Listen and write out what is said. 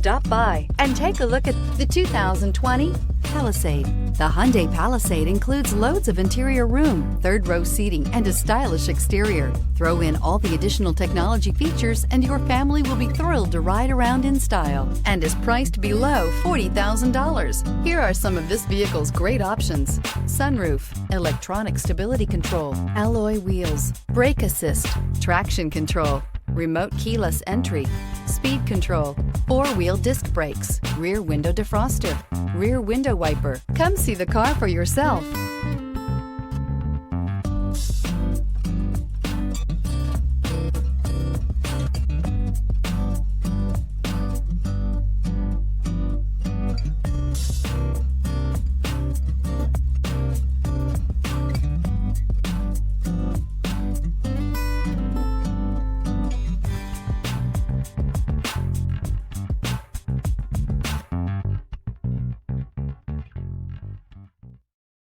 Stop by and take a look at the 2020 Palisade. The Hyundai Palisade includes loads of interior room, third-row seating, and a stylish exterior. Throw in all the additional technology features and your family will be thrilled to ride around in style, and is priced below $40,000. Here are some of this vehicle's great options: sunroof, electronic stability control, alloy wheels, brake assist, traction control, remote keyless entry, speed control, four-wheel disc brakes, rear window defroster, rear window wiper. Come see the car for yourself.